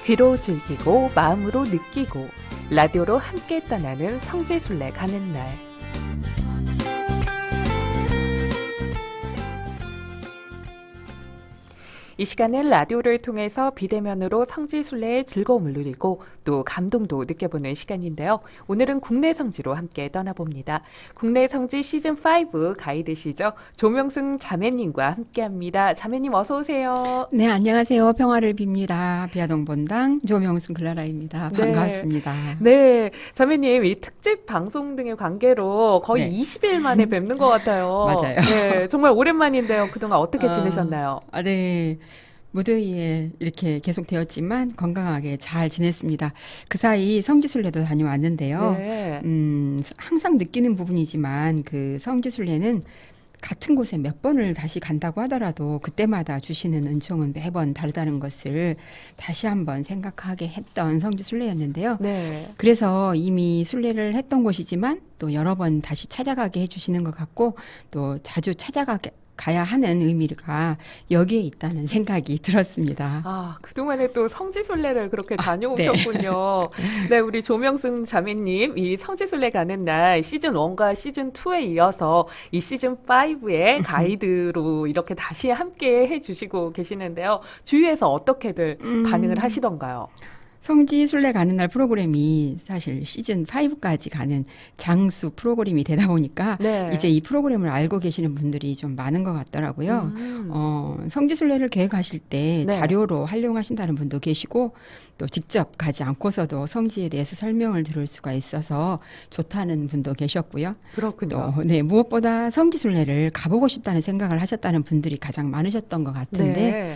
귀로 즐기고 마음으로 느끼고 라디오로 함께 떠나는 성지순례 가는 날. 이 시간은 라디오를 통해서 비대면으로 성지순례의 즐거움을 누리고 또 감동도 느껴보는 시간인데요. 오늘은 국내 성지로 함께 떠나봅니다. 국내 성지 시즌5 가이드시죠. 조명승 자매님과 함께합니다. 자매님 어서 오세요. 네, 안녕하세요. 평화를 빕니다. 비아동 본당 조명순 클라라입니다. 반갑습니다. 네, 자매님 이 특집 방송 등의 관계로 거의 네. 20일 만에 뵙는 것 같아요. 맞아요. 네, 정말 오랜만인데요. 그동안 어떻게 지내셨나요? 네. 무더위에 이렇게 계속 되었지만 건강하게 잘 지냈습니다. 그 사이 성지순례도 다녀왔는데요. 네. 항상 느끼는 부분이지만 그 성지순례는 같은 곳에 몇 번을 다시 간다고 하더라도 그때마다 주시는 은총은 매번 다르다는 것을 다시 한번 생각하게 했던 성지순례였는데요. 네. 그래서 이미 순례를 했던 곳이지만 또 여러 번 다시 찾아가게 해주시는 것 같고 또 자주 가야 하는 의미가 여기에 있다는 생각이 들었습니다. 아, 그동안에 또 성지순례를 그렇게 다녀오셨군요. 네, 우리 조명승 자매님, 이 성지순례 가는 날 시즌1과 시즌2에 이어서 이 시즌5의 가이드로 이렇게 다시 함께 해주시고 계시는데요. 주위에서 어떻게들 반응을 하시던가요? 성지순례 가는 날 프로그램이 사실 시즌 5까지 가는 장수 프로그램이 되다 보니까 네. 이제 이 프로그램을 알고 계시는 분들이 좀 많은 것 같더라고요. 성지순례를 계획하실 때 네. 자료로 활용하신다는 분도 계시고 또 직접 가지 않고서도 성지에 대해서 설명을 들을 수가 있어서 좋다는 분도 계셨고요. 그렇군요. 또 무엇보다 성지순례를 가보고 싶다는 생각을 하셨다는 분들이 가장 많으셨던 것 같은데 네.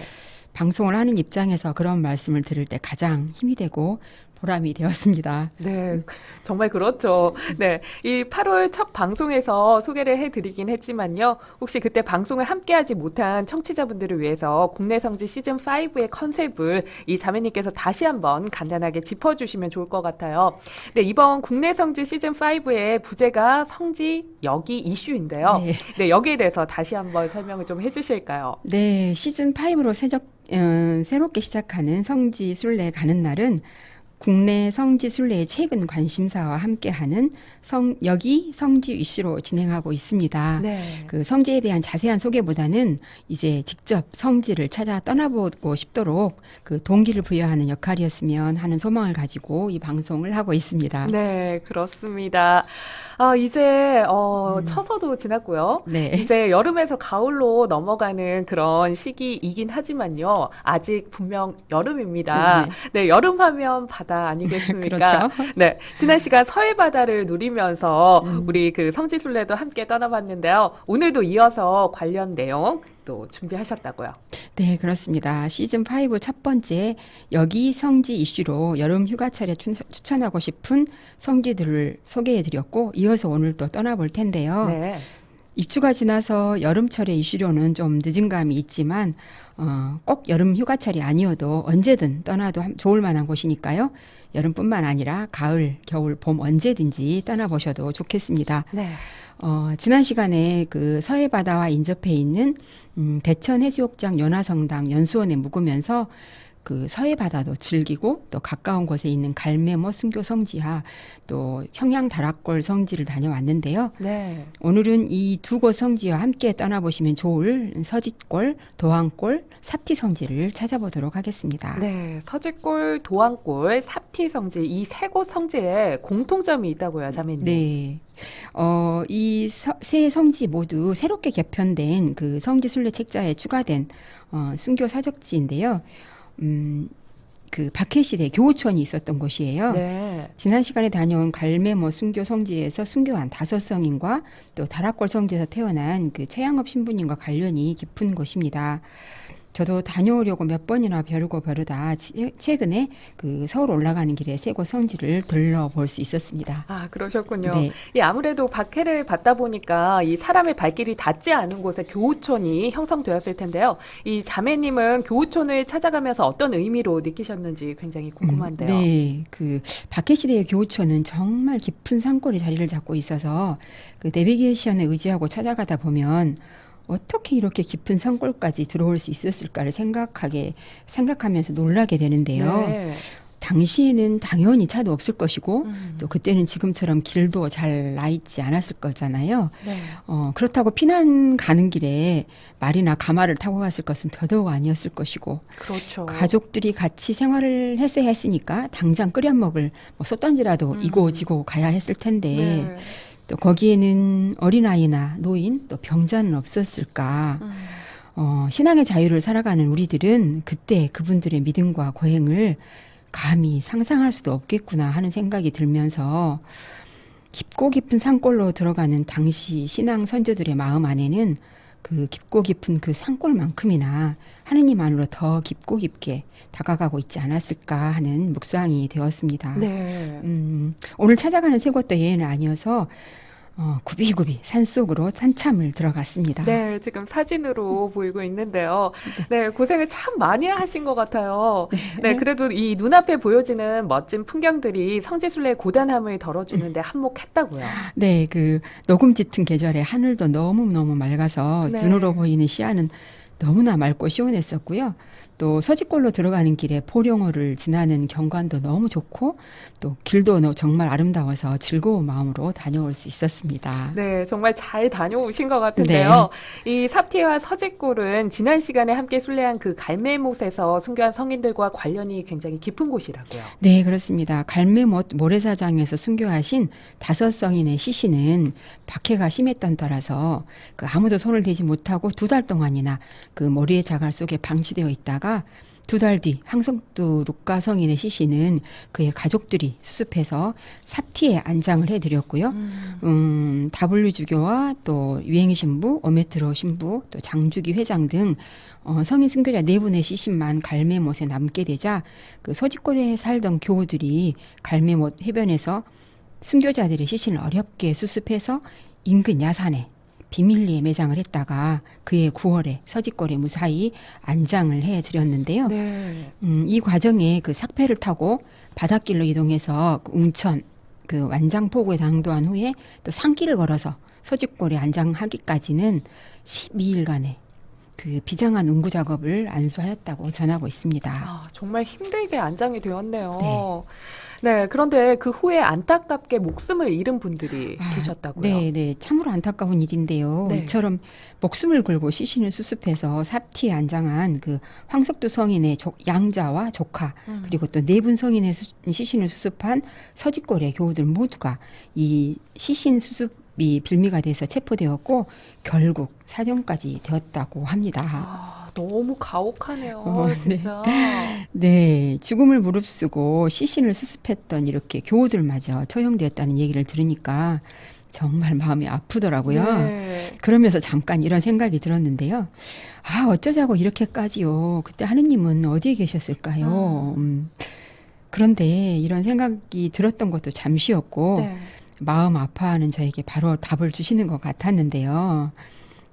방송을 하는 입장에서 그런 말씀을 들을 때 가장 힘이 되고 보람이 되었습니다. 네, 정말 그렇죠. 네, 이 8월 첫 방송에서 소개를 해드리긴 했지만요. 혹시 그때 방송을 함께하지 못한 청취자분들을 위해서 국내 성지 시즌5의 컨셉을 이 자매님께서 다시 한번 간단하게 짚어주시면 좋을 것 같아요. 네, 이번 국내 성지 시즌5의 부제가 성지 여기 이슈인데요. 네. 네, 여기에 대해서 다시 한번 설명을 좀 해주실까요? 네, 시즌 5로 새롭게 시작하는 성지순례 가는 날은 국내 성지순례의 최근 관심사와 함께하는 여기 성지 이슈로 진행하고 있습니다. 네. 그 성지에 대한 자세한 소개보다는 이제 직접 성지를 찾아 떠나보고 싶도록 그 동기를 부여하는 역할이었으면 하는 소망을 가지고 이 방송을 하고 있습니다. 네, 그렇습니다. 이제 처서도 지났고요. 네. 이제 여름에서 가을로 넘어가는 그런 시기이긴 하지만요. 아직 분명 여름입니다. 네, 여름하면 바다 아니겠습니까? 그렇죠. 네, 지난 시간 서해 바다를 누리면서 우리 그 성지순례도 함께 떠나봤는데요. 오늘도 이어서 관련 내용 또 준비하셨다고요. 네, 그렇습니다. 시즌 5 첫 번째 여기 성지 이슈로 여름 휴가철에 추천하고 싶은 성지들을 소개해드렸고 이어서 오늘 또 떠나볼 텐데요. 네. 입추가 지나서 여름철의 이슈로는 좀 늦은 감이 있지만 꼭 여름 휴가철이 아니어도 언제든 떠나도 좋을 만한 곳이니까요. 여름뿐만 아니라 가을, 겨울, 봄 언제든지 떠나보셔도 좋겠습니다. 네. 지난 시간에 그 서해 바다와 인접해 있는 대천 해수욕장 연화성당 연수원에 묵으면서 그 서해 바다도 즐기고 또 가까운 곳에 있는 갈매모 순교 성지와 또 청양 다락골 성지를 다녀왔는데요. 네. 오늘은 이 두 곳 성지와 함께 떠나보시면 좋을 서짓골, 도항골, 삽티 성지를 찾아보도록 하겠습니다. 네, 서짓골, 도항골, 삽티 성지 이 세 곳 성지에 공통점이 있다고요, 자매님. 네. 이 세 성지 모두 새롭게 개편된 그 성지순례 책자에 추가된 순교 사적지인데요. 그 박해시대 교우촌이 있었던 곳이에요. 네. 지난 시간에 다녀온 갈매모 순교 성지에서 순교한 5성인과 또 다락골 성지에서 태어난 그 최양업 신부님과 관련이 깊은 곳입니다. 저도 다녀오려고 몇 번이나 벼르고 벼르다 최근에 그 서울 올라가는 길에 세 곳 성지를 들러볼 수 있었습니다. 아, 그러셨군요. 네. 이 아무래도 박해를 받다 보니까 이 사람의 발길이 닿지 않은 곳에 교우촌이 형성되었을 텐데요. 이 자매님은 교우촌을 찾아가면서 어떤 의미로 느끼셨는지 굉장히 궁금한데요. 네, 그 박해시대의 교우촌은 정말 깊은 산골에 자리를 잡고 있어서 그 내비게이션에 의지하고 찾아가다 보면 어떻게 이렇게 깊은 산골까지 들어올 수 있었을까를 생각하면서 놀라게 되는데요. 네. 당시에는 당연히 차도 없을 것이고 음. 또 그때는 지금처럼 길도 잘 나 있지 않았을 거잖아요. 네. 그렇다고 피난 가는 길에 말이나 가마를 타고 갔을 것은 더더욱 아니었을 것이고 그렇죠. 가족들이 같이 생활을 했어야 했으니까 당장 끓여 먹을 뭐 솥단지라도 이고지고 가야 했을 텐데 네. 또 거기에는 어린아이나 노인 또 병자는 없었을까. 신앙의 자유를 살아가는 우리들은 그때 그분들의 믿음과 고행을 감히 상상할 수도 없겠구나 하는 생각이 들면서 깊고 깊은 산골로 들어가는 당시 신앙 선조들의 마음 안에는 그 깊고 깊은 그 산골만큼이나 하느님 안으로 더 깊고 깊게 다가가고 있지 않았을까 하는 묵상이 되었습니다. 네. 오늘 찾아가는 세 곳도 여행은 아니어서 굽이굽이 산속으로 산참을 들어갔습니다. 네, 지금 사진으로 보이고 있는데요. 네, 고생을 참 많이 하신 것 같아요. 네, 그래도 이 눈앞에 보여지는 멋진 풍경들이 성지순례의 고단함을 덜어주는데 한몫했다고요. 네, 그 녹음 짙은 계절에 하늘도 너무너무 맑아서 네. 눈으로 보이는 시야는 너무나 맑고 시원했었고요. 또 서지골로 들어가는 길에 포령호를 지나는 경관도 너무 좋고 또 길도 정말 아름다워서 즐거운 마음으로 다녀올 수 있었습니다. 네, 정말 잘 다녀오신 것 같은데요. 이 삽티와 서지골은 지난 시간에 함께 순례한 그 갈매못에서 순교한 성인들과 관련이 굉장히 깊은 곳이라고요. 네, 그렇습니다. 갈매못 모래사장에서 순교하신 5성인의 시신은 박해가 심했던 따라서 그 아무도 손을 대지 못하고 2달 동안이나 그 모래의 자갈 속에 방치되어 있다가 2달 뒤 항석두 루카 성인의 시신은 그의 가족들이 수습해서 삽티에 안장을 해드렸고요. 다블류 주교와 또 유행 신부, 오메트로 신부, 또 장주기 회장 등 성인 순교자 4분의 시신만 갈매못에 남게 되자 그 서지골에 살던 교우들이 갈매못 해변에서 순교자들의 시신을 어렵게 수습해서 인근 야산에 비밀리에 매장을 했다가 그해 9월에 서지골에 무사히 안장을 해드렸는데요. 네. 이 과정에 그 삭배를 타고 바닷길로 이동해서 그 웅천 그 완장포구에 당도한 후에 또 산길을 걸어서 서지골에 안장하기까지는 12일간의 그 비장한 운구 작업을 안수하였다고 전하고 있습니다. 아, 정말 힘들게 안장이 되었네요. 네, 그런데 그 후에 안타깝게 목숨을 잃은 분들이 계셨다고요. 네, 참으로 안타까운 일인데요. 네. 이처럼 목숨을 걸고 시신을 수습해서 삽티에 안장한 그 황석두 성인의 양자와 조카 그리고 또 4분 성인의 시신을 수습한 서지골의 교우들 모두가 이 시신 수습이 빌미가 돼서 체포되었고 결국 사형까지 되었다고 합니다. 아, 너무 가혹하네요, 네. 진짜. 네, 죽음을 무릅쓰고 시신을 수습했던 이렇게 교우들마저 처형되었다는 얘기를 들으니까 정말 마음이 아프더라고요. 네. 그러면서 잠깐 이런 생각이 들었는데요. 아, 어쩌자고 이렇게까지요. 그때 하느님은 어디에 계셨을까요? 그런데 이런 생각이 들었던 것도 잠시였고 네. 마음 아파하는 저에게 바로 답을 주시는 것 같았는데요.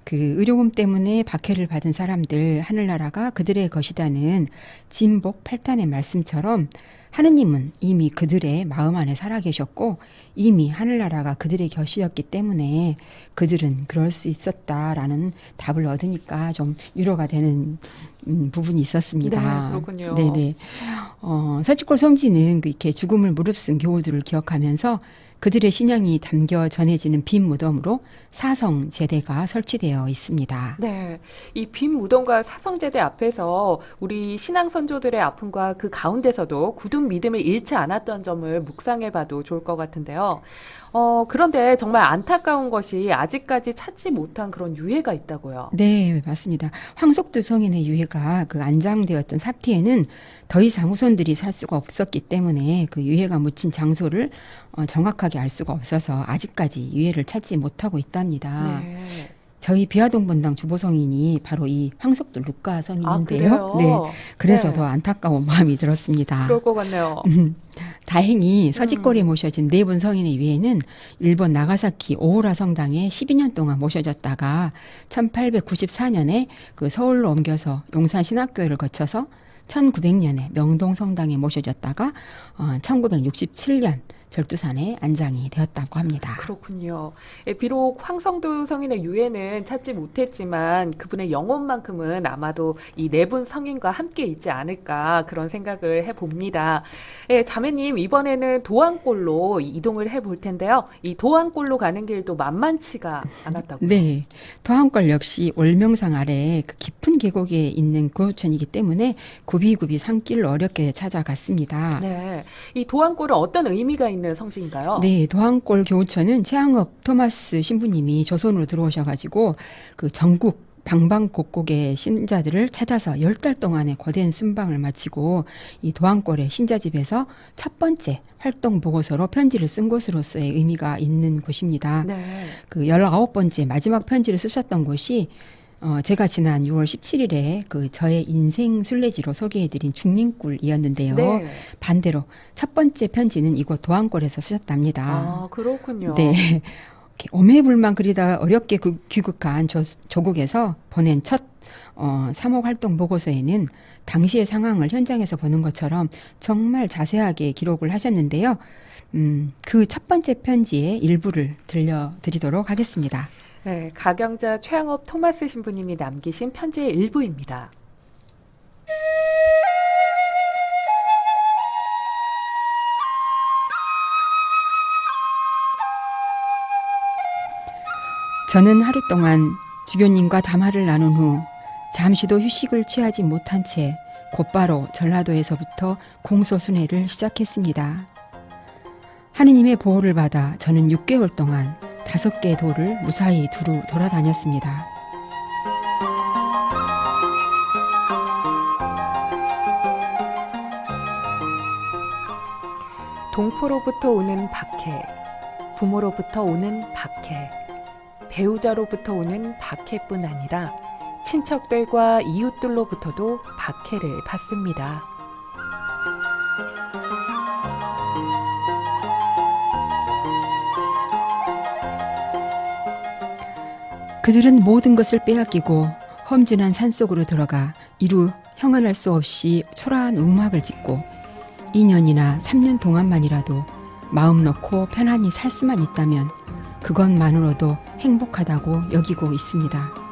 그 의료금 때문에 박해를 받은 사람들 하늘나라가 그들의 것이다는 진복 8단의 말씀처럼 하느님은 이미 그들의 마음 안에 살아계셨고 이미 하늘나라가 그들의 것이었기 때문에 그들은 그럴 수 있었다라는 답을 얻으니까 좀 위로가 되는 부분이 있었습니다. 네, 그렇군요. 네네. 서지골 성지는 이렇게 죽음을 무릅쓴 교우들을 기억하면서 그들의 신앙이 담겨 전해지는 빈 무덤으로 사성 제대가 설치되어 있습니다. 네, 이 빈 무덤과 사성제대 앞에서 우리 신앙 선조들의 아픔과 그 가운데서도 굳은 믿음을 잃지 않았던 점을 묵상해봐도 좋을 것 같은데요. 그런데 정말 안타까운 것이 아직까지 찾지 못한 그런 유해가 있다고요. 네, 맞습니다. 황석두 성인의 유해가 그 안장되었던 삽티에는 더 이상 후손들이 살 수가 없었기 때문에 그 유해가 묻힌 장소를 정확하게 알 수가 없어서 아직까지 유해를 찾지 못하고 있답니다. 네. 저희 비아동 본당 주보성인이 바로 이 황석두 루카 아, 성인인데요. 그래요? 네, 그래서 네. 더 안타까운 마음이 들었습니다. 그럴 것 같네요. 다행히 서지골에 모셔진 4분 성인의 유해는 일본 나가사키 오우라 성당에 12년 동안 모셔졌다가 1894년에 그 서울로 옮겨서 용산 신학교를 거쳐서 1900년에 명동 성당에 모셔졌다가 1967년 절두산에 안장이 되었다고 합니다. 그렇군요. 예, 비록 황성도 성인의 유해는 찾지 못했지만 그분의 영혼만큼은 아마도 이 네 분 성인과 함께 있지 않을까 그런 생각을 해봅니다. 예, 자매님 이번에는 도안골로 이동을 해볼 텐데요. 이 도안골로 가는 길도 만만치가 않았다고요. 네, 도안골 역시 월명산 아래 그 깊은 계곡에 있는 고요천이기 때문에 굽이굽이 산길로 어렵게 찾아갔습니다. 네, 이 도안골은 어떤 의미가 있는 성지인가요? 네, 도안골 교우천은 최양업 토마스 신부님이 조선으로 들어오셔가지고 그 전국 방방곡곡의 신자들을 찾아서 10달 동안의 거대한 순방을 마치고 이 도안골의 신자집에서 첫 번째 활동 보고서로 편지를 쓴 곳으로서의 의미가 있는 곳입니다. 네. 그 19번째 마지막 편지를 쓰셨던 곳이 제가 지난 6월 17일에 그 저의 인생 순례지로 소개해드린 중림굴이었는데요. 네. 반대로 첫 번째 편지는 이곳 도안골에서 쓰셨답니다. 아, 그렇군요. 네. 이렇게 오매불만 그리다 어렵게 귀국한 조국에서 보낸 첫 3호 활동 보고서에는 당시의 상황을 현장에서 보는 것처럼 정말 자세하게 기록을 하셨는데요. 그 첫 번째 편지의 일부를 들려드리도록 하겠습니다. 네, 가경자 최양업 토마스 신부님이 남기신 편지의 일부입니다. 저는 하루 동안 주교님과 담화를 나눈 후 잠시도 휴식을 취하지 못한 채 곧바로 전라도에서부터 공소순회를 시작했습니다. 하느님의 보호를 받아 저는 6개월 동안 5개의 도를 무사히 두루 돌아다녔습니다. 동포로부터 오는 박해, 부모로부터 오는 박해, 배우자로부터 오는 박해뿐 아니라 친척들과 이웃들로부터도 박해를 받습니다. 그들은 모든 것을 빼앗기고 험준한 산속으로 들어가 이루 형언할 수 없이 초라한 음악을 짓고 2년이나 3년 동안만이라도 마음 놓고 편안히 살 수만 있다면 그것만으로도 행복하다고 여기고 있습니다.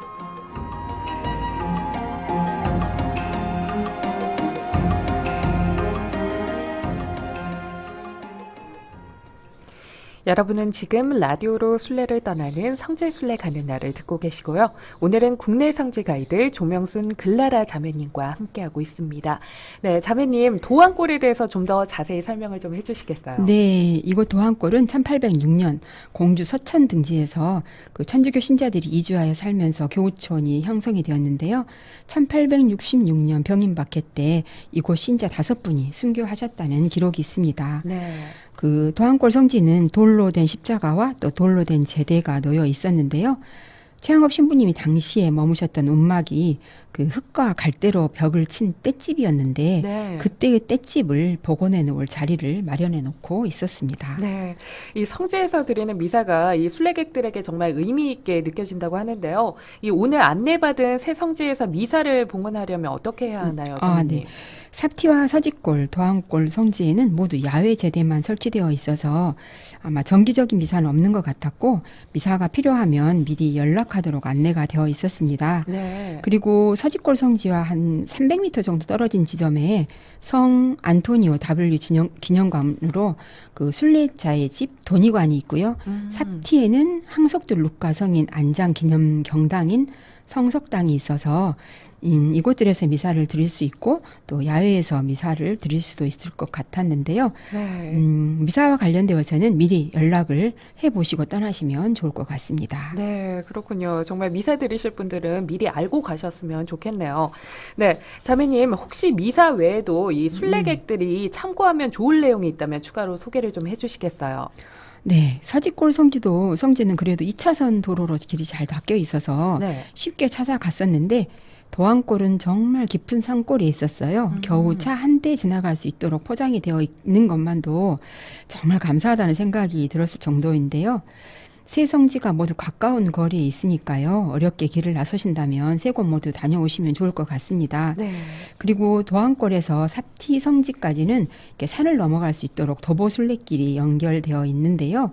여러분은 지금 라디오로 순례를 떠나는 성지순례 가는 날을 듣고 계시고요. 오늘은 국내 성지 가이드 조명순 글라라 자매님과 함께하고 있습니다. 네, 자매님 도안골에 대해서 좀 더 자세히 설명을 좀 해주시겠어요? 네, 이곳 도안골은 1806년 공주 서천 등지에서 그 천주교 신자들이 이주하여 살면서 교우촌이 형성이 되었는데요. 1866년 병인박해 때 이곳 신자 5분이 순교하셨다는 기록이 있습니다. 네. 그 도안골 성지는 돌로 된 십자가와 또 돌로 된 제대가 놓여 있었는데요. 최양업 신부님이 당시에 머무셨던 움막이 그 흙과 갈대로 벽을 친 땔집이었는데 네. 그때의 땔집을 복원해 놓을 자리를 마련해 놓고 있었습니다. 네, 이 성지에서 드리는 미사가 이 순례객들에게 정말 의미 있게 느껴진다고 하는데요. 이 오늘 안내받은 새 성지에서 미사를 봉헌하려면 어떻게 해야 하나요, 자매님? 네. 삽티와 서지골, 도안골 성지에는 모두 야외 제대만 설치되어 있어서 아마 정기적인 미사는 없는 것 같았고 미사가 필요하면 미리 연락하도록 안내가 되어 있었습니다. 네. 그리고 서지골 성지와 한 300m 정도 떨어진 지점에 성 안토니오 W 기념관으로 그 순례자의 집 돈이관이 있고요. 삽티에는 항석들 루카 성인 안장 기념 경당인 성석당이 있어서 이곳들에서 미사를 드릴 수 있고 또 야외에서 미사를 드릴 수도 있을 것 같았는데요. 네. 미사와 관련되어서는 미리 연락을 해보시고 떠나시면 좋을 것 같습니다. 네, 그렇군요. 정말 미사 드리실 분들은 미리 알고 가셨으면 좋겠네요. 네, 자매님 혹시 미사 외에도 이 순례객들이 참고하면 좋을 내용이 있다면 추가로 소개를 좀 해주시겠어요? 네, 서지골 성지는 그래도 2차선 도로로 길이 잘 닦여 있어서 네. 쉽게 찾아갔었는데 도안골은 정말 깊은 산골에 있었어요. 겨우 차 한 대 지나갈 수 있도록 포장이 되어 있는 것만도 정말 감사하다는 생각이 들었을 정도인데요. 세 성지가 모두 가까운 거리에 있으니까요. 어렵게 길을 나서신다면 세 곳 모두 다녀오시면 좋을 것 같습니다. 네. 그리고 도안골에서 삽티 성지까지는 이렇게 산을 넘어갈 수 있도록 도보순례길이 연결되어 있는데요.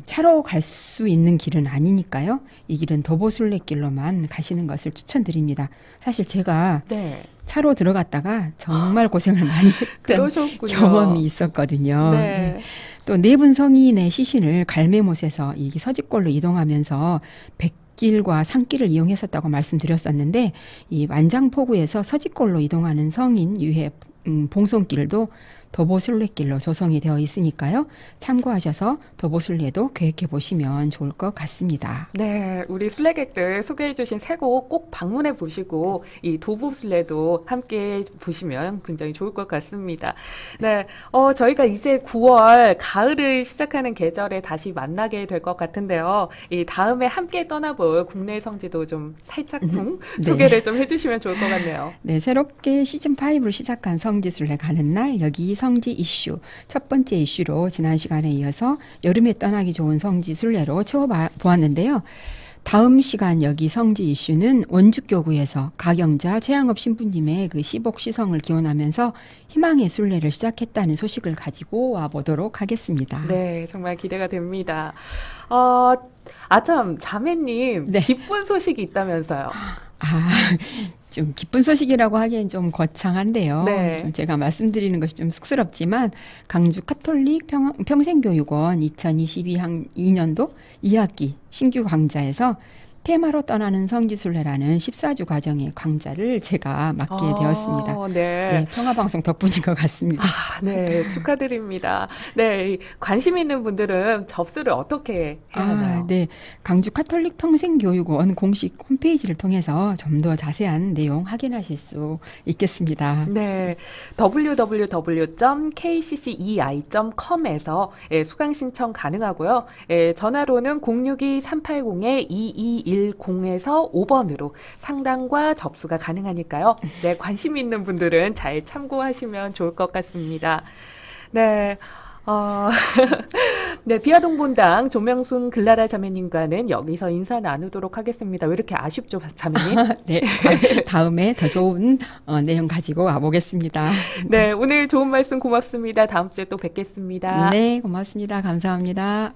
차로 갈 수 있는 길은 아니니까요. 이 길은 도보순례길로만 가시는 것을 추천드립니다. 사실 제가 네. 차로 들어갔다가 정말 고생을 많이 했던 그러셨군요. 경험이 있었거든요. 네. 또 네 분 성인의 시신을 갈매못에서 이 서지골로 이동하면서 백길과 산길을 이용했었다고 말씀드렸었는데 이 만장포구에서 서지골로 이동하는 성인 유해 봉송길도 도보순례길로 조성이 되어 있으니까요. 참고하셔서 도보순례도 계획해 보시면 좋을 것 같습니다. 네, 우리 순례객들 소개해 주신 세 곳 꼭 방문해 보시고 이 도보순례도 함께 보시면 굉장히 좋을 것 같습니다. 네, 저희가 이제 9월 가을을 시작하는 계절에 다시 만나게 될 것 같은데요. 이 다음에 함께 떠나볼 국내 성지도 좀 살짝쿵 네. 소개를 좀 해주시면 좋을 것 같네요. 네, 새롭게 시즌5를 시작한 성지순례 가는 날 여기 성지 이슈 첫 번째 이슈로 지난 시간에 이어서 여름에 떠나기 좋은 성지순례로 채워보았는데요. 다음 시간 여기 성지 이슈는 원주교구에서 가경자 최양업 신부님의 그 시복 시성을 기원하면서 희망의 순례를 시작했다는 소식을 가지고 와보도록 하겠습니다. 네, 정말 기대가 됩니다. 참, 자매님, 네. 기쁜 소식이 있다면서요. 좀 기쁜 소식이라고 하기엔 좀 거창한데요. 네. 좀 제가 말씀드리는 것이 좀 쑥스럽지만 강주 카톨릭 평생교육원 2022년도 2학기 신규 강좌에서 테마로 떠나는 성지순례라는 14주 과정의 강좌를 제가 맡게 되었습니다. 네. 네, 평화방송 덕분인 것 같습니다. 네, 축하드립니다. 네, 관심 있는 분들은 접수를 어떻게 해야 하나요? 네. 강주 카톨릭 평생교육원 공식 홈페이지를 통해서 좀 더 자세한 내용 확인하실 수 있겠습니다. 네, www.kccei.com에서 수강 신청 가능하고요. 전화로는 062-380-2210에서 5번으로 상담과 접수가 가능하니까요. 네, 관심 있는 분들은 잘 참고하시면 좋을 것 같습니다. 네. 네, 비아동본당 조명순 글라라 자매님과는 여기서 인사 나누도록 하겠습니다. 왜 이렇게 아쉽죠, 자매님? 네, 다음에 더 좋은 내용 가지고 와보겠습니다. 네, 오늘 좋은 말씀 고맙습니다. 다음 주에 또 뵙겠습니다. 네, 고맙습니다. 감사합니다.